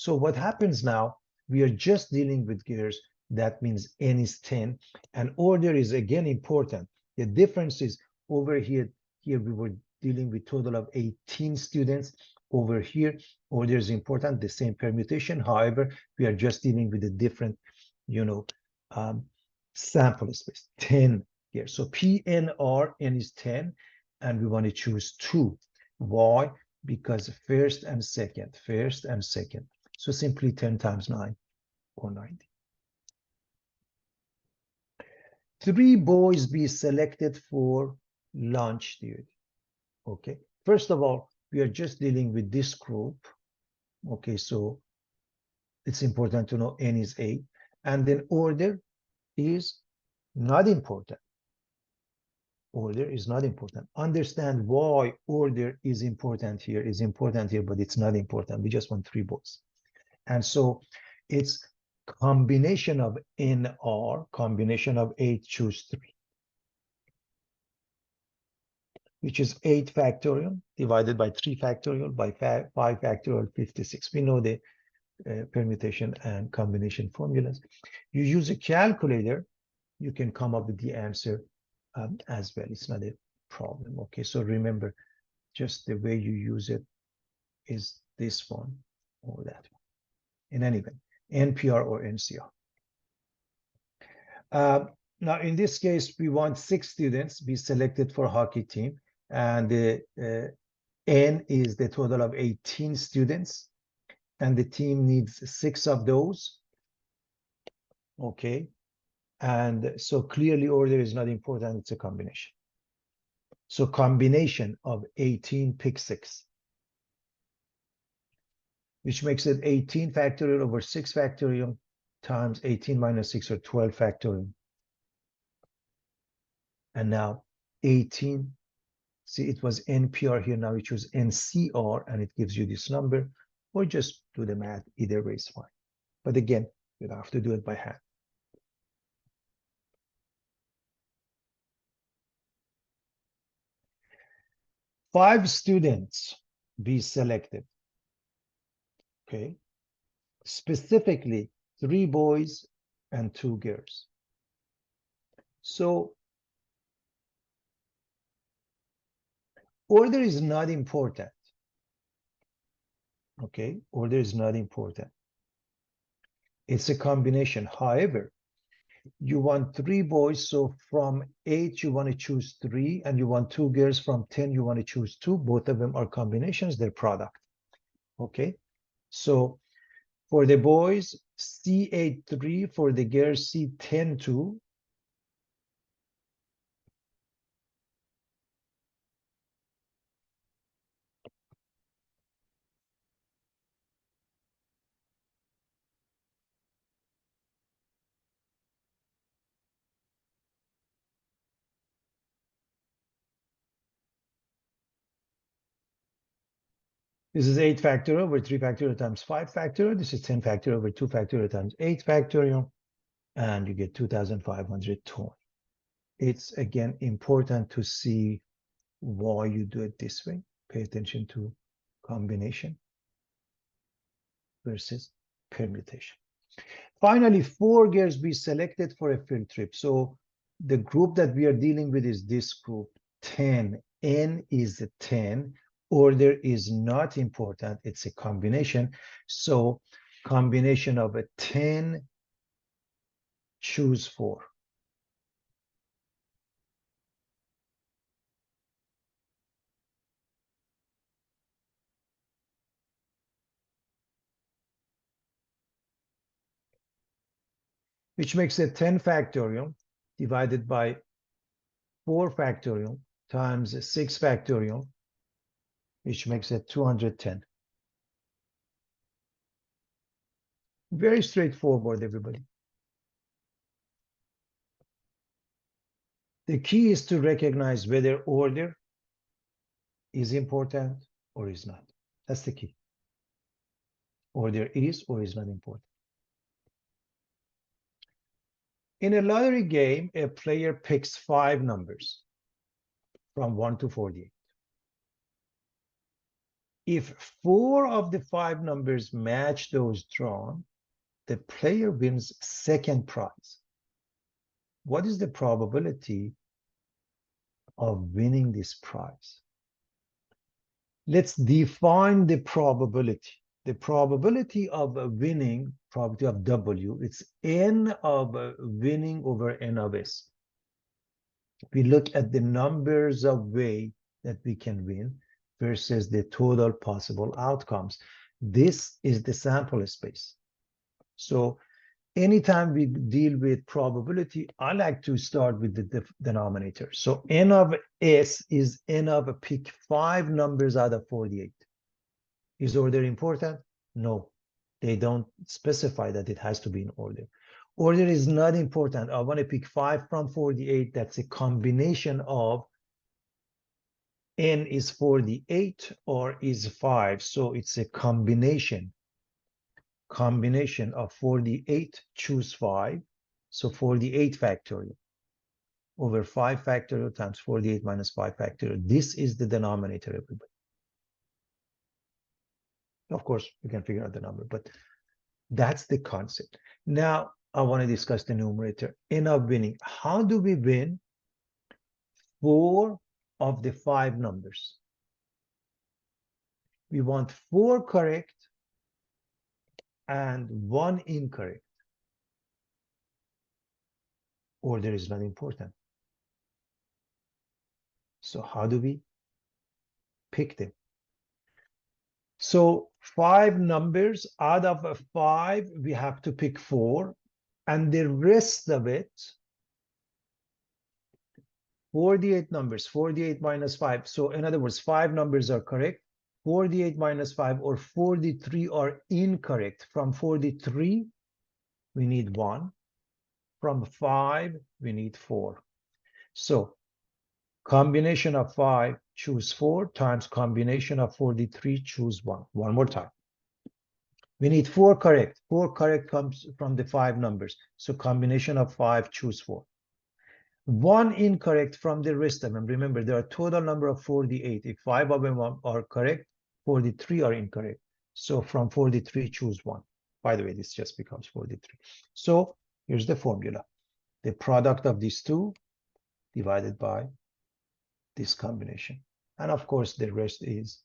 So what happens now, we are just dealing with girls. That means n is 10, and order is again important. The difference is over here we were dealing with total of 18 students. Over here, order is important, the same permutation. However, we are just dealing with a different, sample space, 10 here. So PNR, n is 10, and we want to choose 2. Why? Because first and second. So simply 10 times 9, or 90. 3 boys be selected for lunch duty. Okay. First of all, we are just dealing with this group. Okay, so it's important to know n is 8. And then order is not important. Order is not important. Understand why order is important here, but it's not important. We just want 3 boys. And so it's combination of NR, combination of 8, choose 3, which is 8 factorial divided by 3 factorial by 5 factorial, 56. We know the permutation and combination formulas. You use a calculator, you can come up with the answer as well. It's not a problem. Okay, so remember, just the way you use it is this one or that one. In any event, NPR or NCR. Now, in this case, we want 6 students be selected for hockey team, and the N is the total of 18 students, and the team needs 6 of those. Okay, and so clearly order is not important, it's a combination. So combination of 18, pick 6, which makes it 18 factorial over 6 factorial times 18 minus 6, or 12 factorial. And now 18, see, it was NPR here, now we choose NCR, and it gives you this number, or just do the math, either way is fine. But again, you don't have to do it by hand. Five students be selected, okay? Specifically, 3 boys and 2 girls. So order is not important, okay? Order is not important. It's a combination. However, you want 3 boys, so from 8 you want to choose 3, and you want 2 girls. From 10 you want to choose 2. Both of them are combinations, they're product. Okay, so for the boys, C8 3, for the girls, C10 2. This is 8 factorial over 3 factorial times 5 factorial. This is 10 factorial over 2 factorial times 8 factorial. and you get 2,520. It's again important to see why you do it this way. Pay attention to combination versus permutation. Finally, 4 gears be selected for a field trip. So the group that we are dealing with is this group, 10. N is 10. Order is not important. It's a combination. So combination of a 10, choose 4. Which makes it 10 factorial divided by 4 factorial times 6 factorial, which makes it 210. Very straightforward, everybody. The key is to recognize whether order is important or is not. That's the key. Order is or is not important. In a lottery game, a player picks 5 numbers from 1 to 48. If 4 of the 5 numbers match those drawn, the player wins second prize. What is the probability of winning this prize? Let's define the probability. The probability of winning, probability of W, it's N of winning over N of S. We look at the numbers of ways that we can win versus the total possible outcomes. This is the sample space. So anytime we deal with probability, I like to start with the denominator. So N of S is N of pick 5 numbers out of 48. Is order important? No, they don't specify that it has to be in order. Order is not important. I want to pick 5 from 48. That's a combination of N is 48 or is 5. So it's a combination of 48, choose 5. So 48 factorial over 5 factorial times 48 minus 5 factorial. This is the denominator, everybody. Of course, we can figure out the number, but that's the concept. Now, I want to discuss the numerator. N of winning. How do we win 4 of the 5 numbers? We want 4 correct and 1 incorrect. Order is not important. So how do we pick them? So 5 numbers, out of 5, we have to pick 4, and the rest of it, 48 numbers, 48 minus 5. So in other words, 5 numbers are correct, 48 minus 5 or 43 are incorrect. From 43, we need 1. From 5, we need 4. So combination of 5, choose 4, times combination of 43, choose 1. One more time. We need 4 correct. 4 correct comes from the 5 numbers. So combination of 5, choose 4. 1 incorrect from the rest of them. Remember, there are a total number of 48. If 5 of them are correct, 43 are incorrect. So from 43, choose 1. By the way, this just becomes 43. So here's the formula. The product of these two divided by this combination. And of course, the rest is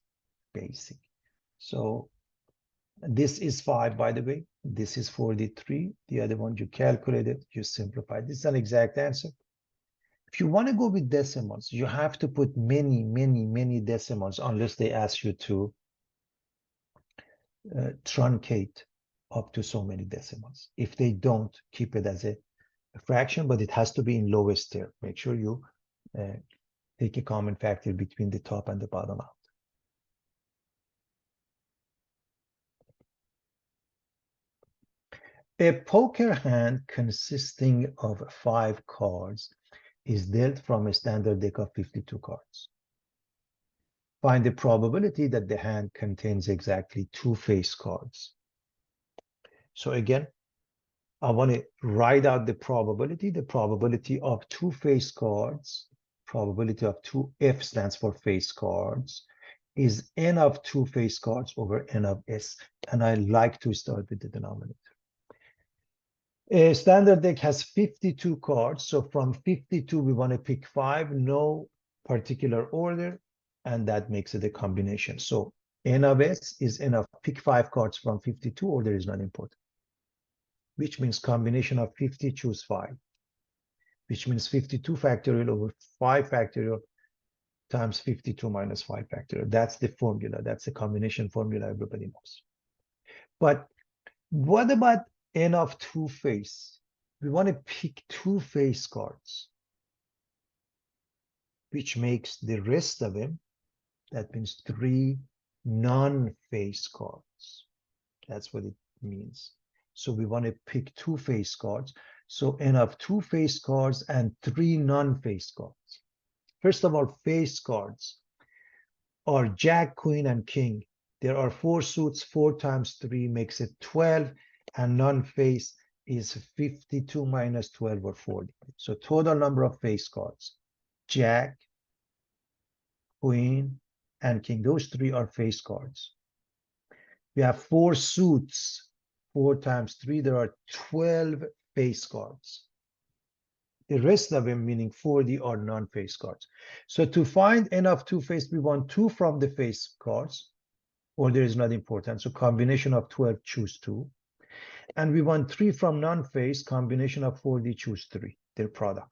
basic. So this is 5, by the way. This is 43. The other one you calculated, you simplified. This is an exact answer. If you want to go with decimals, you have to put many decimals unless they ask you to truncate up to so many decimals. If they don't, keep it as a fraction, but it has to be in lowest term. Make sure you take a common factor between the top and the bottom out. A poker hand consisting of 5 cards is dealt from a standard deck of 52 cards. Find the probability that the hand contains exactly 2 face cards. So again, I want to write out the probability of two face cards, probability of two, F stands for face cards, is n of two face cards over n of s. And I like to start with the denominator. A standard deck has 52 cards. So from 52, we want to pick 5, no particular order, and that makes it a combination. So n of s is n of pick 5 cards from 52, order is not important, which means combination of 50, choose 5, which means 52 factorial over 5 factorial times 52 minus 5 factorial. That's the formula. That's the combination formula everybody knows. But what about n of two face? We want to pick two face cards, which makes the rest of them, that means 3 non-face cards. That's what it means. So we want to pick two face cards. So n of two face cards and 3 non-face cards. First of all, face cards are Jack, Queen, and King. There are 4 suits. 4 times 3 makes it 12, and non-face is 52 minus 12 or 40. So total number of face cards, Jack, Queen, and King. Those 3 are face cards. We have 4 suits. 4 times 3, there are 12 face cards. The rest of them, meaning 40, are non-face cards. So to find n of two face, we want 2 from the face cards. Order is not important. So combination of 12, choose 2. And we want 3 from non-face, combination of 40, choose 3, their product.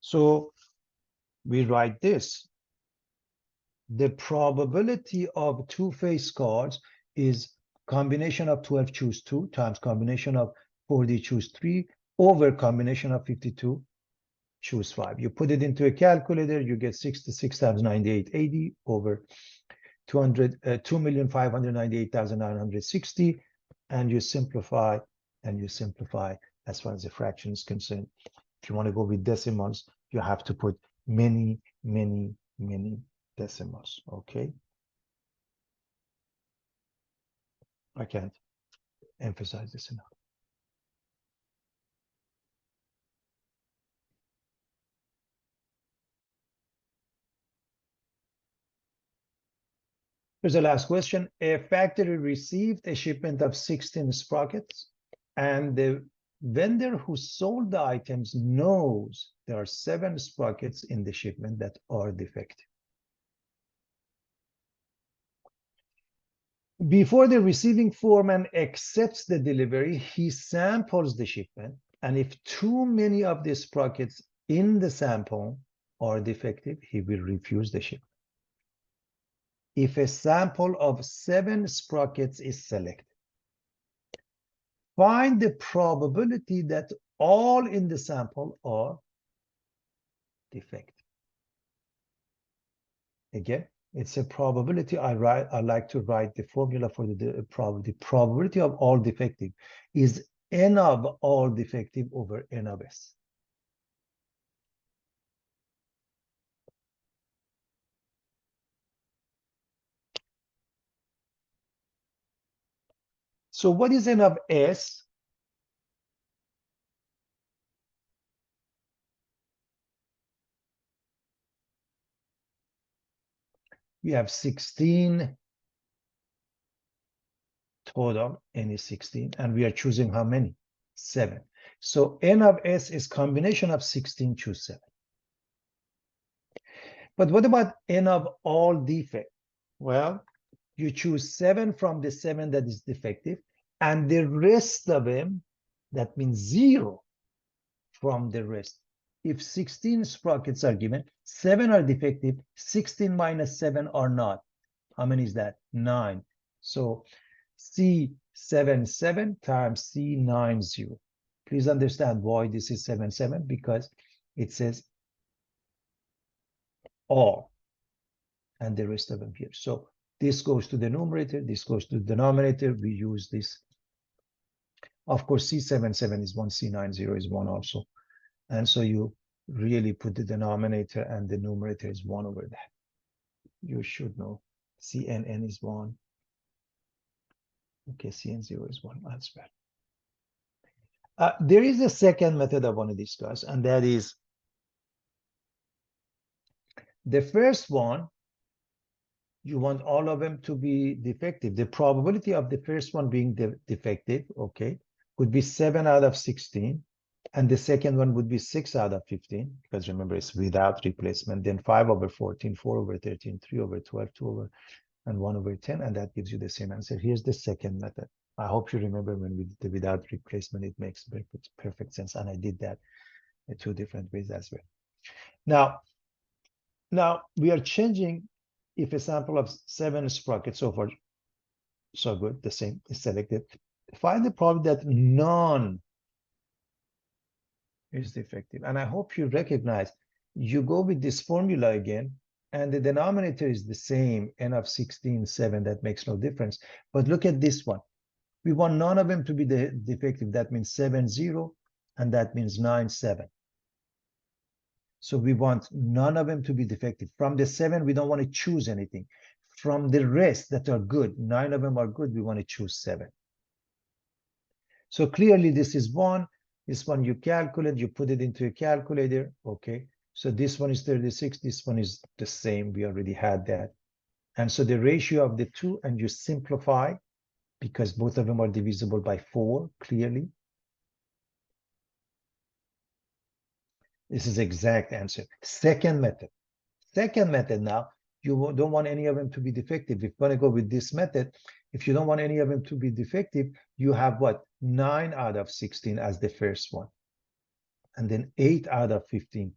So we write this. The probability of two face cards is combination of 12, choose 2, times combination of 40, choose 3, over combination of 52, choose 5. You put it into a calculator, you get 66 times 9880 over 2,598,960, and you simplify, as far as the fraction is concerned. If you want to go with decimals, you have to put many, many, many decimals, okay? I can't emphasize this enough. Here's the last question. A factory received a shipment of 16 sprockets, and the vendor who sold the items knows there are 7 sprockets in the shipment that are defective. Before the receiving foreman accepts the delivery, he samples the shipment, and if too many of the sprockets in the sample are defective, he will refuse the shipment. If a sample of 7 sprockets is selected, find the probability that all in the sample are defective. Again, it's a probability. I like to write the formula for the probability of all defective is n of all defective over n of s. So what is n of s? We have 16 total, n is 16, and we are choosing how many? 7. So n of s is combination of 16, choose 7. But what about n of all defect? Well, you choose 7 from the 7 that is defective, and the rest of them, that means 0 from the rest. If 16 sprockets are given, 7 are defective, 16 minus 7 are not. How many is that? 9. So C77 times C90. Please understand why this is 77, because it says all and the rest of them here. So this goes to the numerator, this goes to the denominator. We use this. Of course, C77 is 1, C90 is 1 also. And so you really put the denominator and the numerator is 1 over that. You should know. CNN is 1. Okay, CN0 is 1 as well. There is a second method I want to discuss, and that is the first one. You want all of them to be defective. The probability of the first one being defective, okay, would be 7 out of 16. And the second one would be 6 out of 15, because remember, it's without replacement. Then 5 over 14, 4 over 13, 3 over 12, 2 over, and 1 over 10. And that gives you the same answer. Here's the second method. I hope you remember when we did the without replacement, it makes perfect sense. And I did that in 2 different ways as well. Now we are changing. If a sample of 7 sprockets, so far, so good, the same is selected. Find the probability that none is defective. And I hope you recognize, you go with this formula again, and the denominator is the same, n of 16, 7, that makes no difference. But look at this one. We want none of them to be defective. That means 7, 0, and that means 9, 7. So we want none of them to be defective. From the 7, we don't want to choose anything. From the rest that are good, 9 of them are good, we want to choose 7. So clearly this is 1. This one you calculate, you put it into a calculator. Okay. So this one is 36. This one is the same. We already had that. And so the ratio of the 2, and you simplify because both of them are divisible by 4, clearly. This is exact answer. Second method. Second method now, you don't want any of them to be defective. If you're going to go with this method, if you don't want any of them to be defective, you have what? 9 out of 16 as the first one. And then 8 out of 15.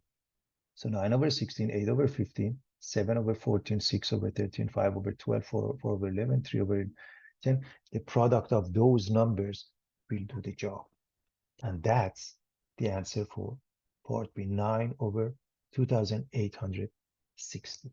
So 9 over 16, 8 over 15, 7 over 14, 6 over 13, 5 over 12, 4 over 11, 3 over 10. The product of those numbers will do the job. And that's the answer for part B, 9 over 2,860.